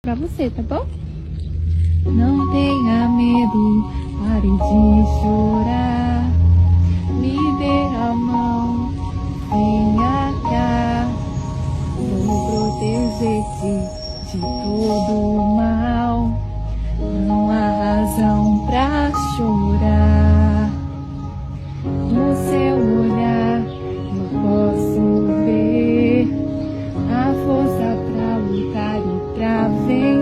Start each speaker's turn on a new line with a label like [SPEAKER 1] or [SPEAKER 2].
[SPEAKER 1] pra você, tá bom? Não tenha medo, pare de chorar. Me dê a mão, venha cá. Vou proteger-te de todo o mal. Não há razão pra chorar. No seu olhar eu posso ver a força pra lutar e pra vencer.